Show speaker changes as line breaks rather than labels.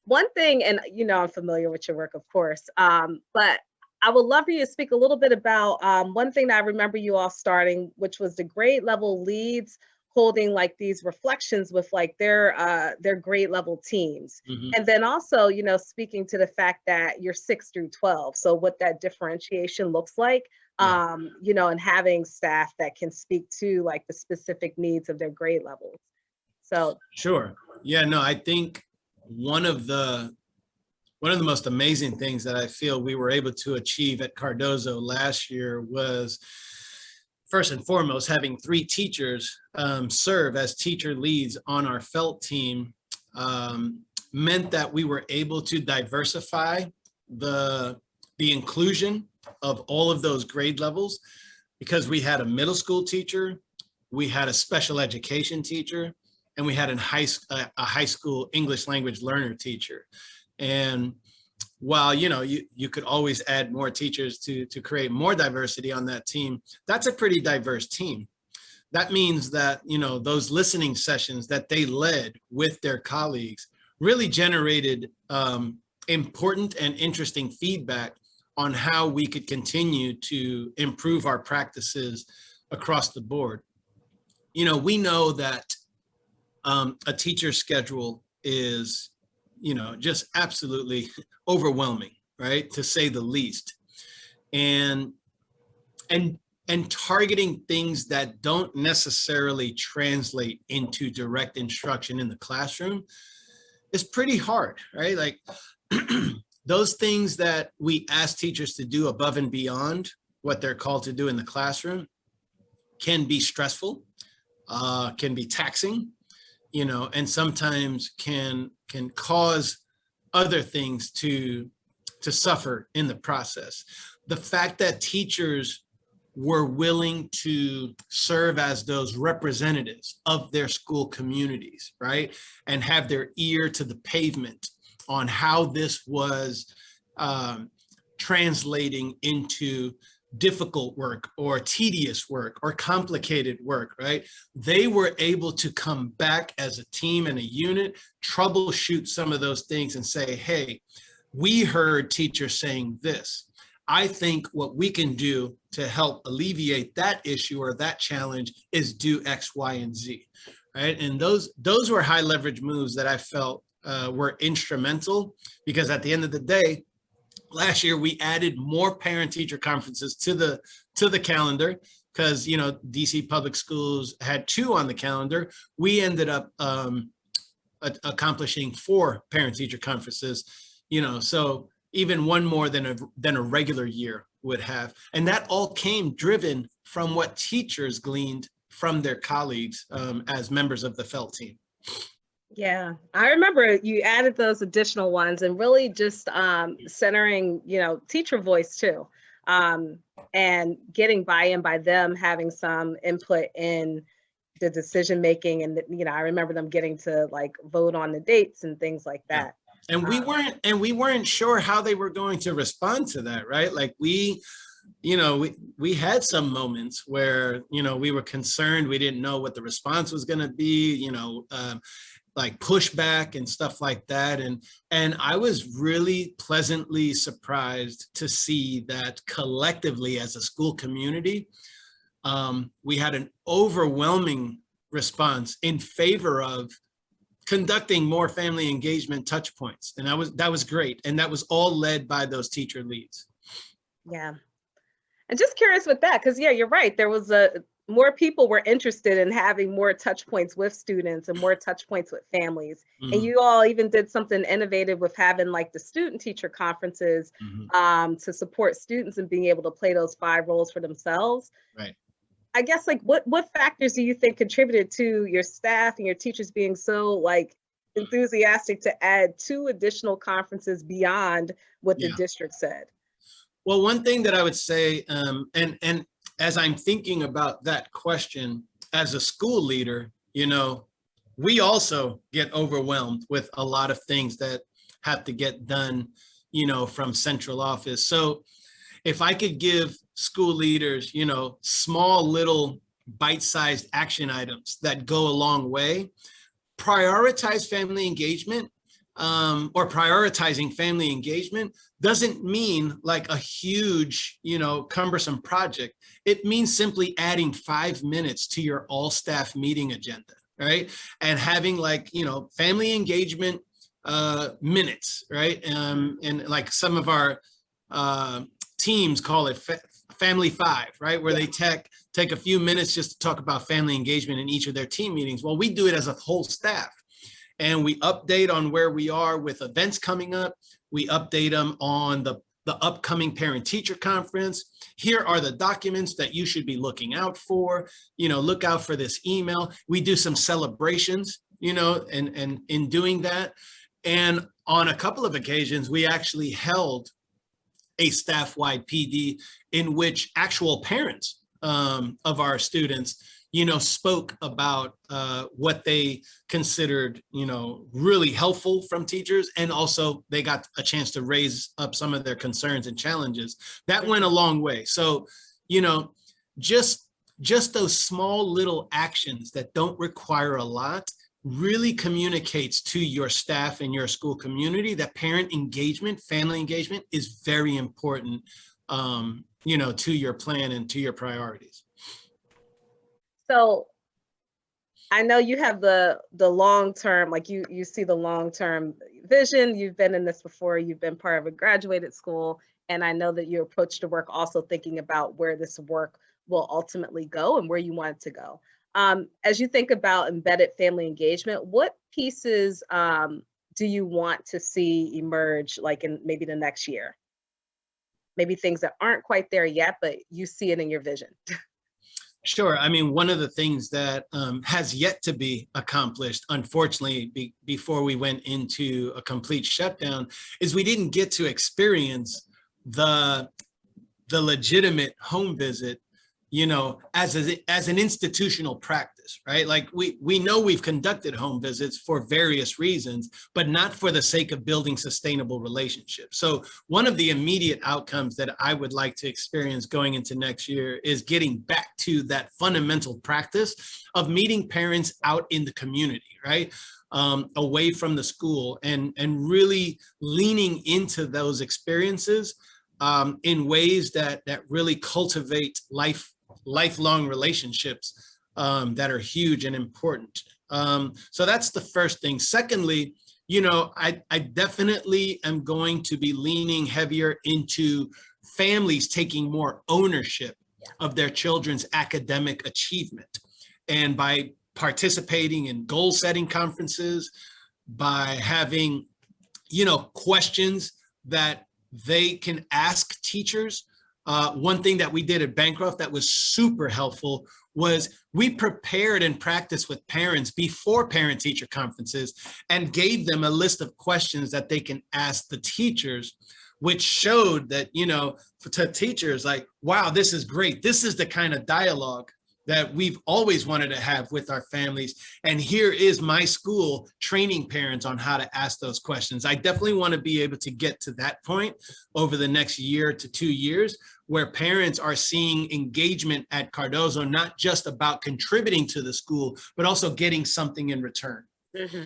one thing, and I'm familiar with your work, of course, but I would love for you to speak a little bit about one thing that I remember you all starting, which was the grade level leads holding like these reflections with like their grade level teams.
Mhm.
And then also, speaking to the fact that you're 6 through 12, so what that differentiation looks like,
Yeah.
and having staff that can speak to like the specific needs of their grade levels. So
Sure. Yeah, no, I think one of the most amazing things that I feel we were able to achieve at Cardozo last year was, first and foremost, having 3 teachers serve as teacher leads on our felt team meant that we were able to diversify the inclusion of all of those grade levels, because we had a middle school teacher, we had a special education teacher, and we had a high school English language learner teacher. And while you could always add more teachers to create more diversity on that team, that's a pretty diverse team. That means that those listening sessions that they led with their colleagues really generated important and interesting feedback on how we could continue to improve our practices across the board. We know that a teacher's schedule is just absolutely overwhelming, right? To say the least. And targeting things that don't necessarily translate into direct instruction in the classroom is pretty hard, right? Like those things that we ask teachers to do above and beyond what they're called to do in the classroom can be stressful, can be taxing, and sometimes can cause other things to suffer in the process. The fact that teachers were willing to serve as those representatives of their school communities, right? And have their ear to the pavement on how this was translating into difficult work or tedious work or complicated work, right? They were able to come back as a team and a unit, troubleshoot some of those things and say, hey, we heard teachers saying this. I think what we can do to help alleviate that issue or that challenge is do X, Y, and Z, right? And those were high leverage moves that I felt were instrumental, because at the end of the day, last year we added more parent-teacher conferences to the calendar, because DC Public Schools had 2 on the calendar. We ended up accomplishing 4 parent-teacher conferences, so even one more than a regular year would have. And that all came driven from what teachers gleaned from their colleagues as members of the felt team.
yeah, I remember you added those additional ones and really just centering, teacher voice too, and getting buy-in by them, having some input in the decision making, and I remember them getting to like vote on the dates and things like that.
And we weren't sure how they were going to respond to that, right? Like we had some moments where we were concerned, we didn't know what the response was going to be, like pushback and stuff like that. And I was really pleasantly surprised to see that collectively as a school community, we had an overwhelming response in favor of conducting more family engagement touch points. And that was great. And that was all led by those teacher leads.
Yeah. And just curious with that, because yeah, you're right. There was more people were interested in having more touch points with students and more touch points with families.
Mm-hmm.
And you all even did something innovative with having like the student teacher conferences to support students and being able to play those 5 roles for themselves.
Right.
I guess like what factors do you think contributed to your staff and your teachers being so like enthusiastic to add 2 additional conferences beyond what the district said?
Well, one thing that I would say, and as I'm thinking about that question as a school leader, we also get overwhelmed with a lot of things that have to get done, from central office. So if I could give school leaders, small little bite-sized action items that go a long way, prioritize family engagement or prioritizing family engagement doesn't mean like a huge, cumbersome project. It means simply adding 5 minutes to your all staff meeting agenda, right? And having like, family engagement minutes, right? And like some of our teams call it Family 5, right? Where they take a few minutes just to talk about family engagement in each of their team meetings. Well, we do it as a whole staff. And we update on where we are with events coming up. We update them on the upcoming parent-teacher conference. Here are the documents that you should be looking out for. Look out for this email. We do some celebrations, and in doing that. And on a couple of occasions, we actually held a staff-wide PD in which actual parents of our students spoke about what they considered, really helpful from teachers. And also they got a chance to raise up some of their concerns and challenges. That went a long way. So, just those small little actions that don't require a lot really communicates to your staff and your school community that parent engagement, family engagement is very important, to your plan and to your priorities.
So I know you have the long-term, like you see the long-term vision. You've been in this before. You've been part of a graduated school. And I know that you approach the work also thinking about where this work will ultimately go and where you want it to go. As you think about embedded family engagement, what pieces do you want to see emerge like in maybe the next year? Maybe things that aren't quite there yet, but you see it in your vision.
Sure. I mean, one of the things that has yet to be accomplished, unfortunately, before we went into a complete shutdown, is we didn't get to experience the legitimate home visit, as an institutional practice, right? Like we know we've conducted home visits for various reasons, but not for the sake of building sustainable relationships. So one of the immediate outcomes that I would like to experience going into next year is getting back to that fundamental practice of meeting parents out in the community, right? Away from the school and really leaning into those experiences in ways that really cultivate lifelong relationships that are huge and important. So that's the first thing. Secondly, I definitely am going to be leaning heavier into families taking more ownership of their children's academic achievement. And by participating in goal setting conferences, by having, questions that they can ask teachers. One thing that we did at Bancroft that was super helpful was we prepared and practiced with parents before parent-teacher conferences and gave them a list of questions that they can ask the teachers, which showed that, to teachers like, wow, this is great. This is the kind of dialogue that we've always wanted to have with our families. And here is my school training parents on how to ask those questions. I definitely want to be able to get to that point over the next year to 2 years, where parents are seeing engagement at Cardozo, not just about contributing to the school, but also getting something in return.
Mm-hmm.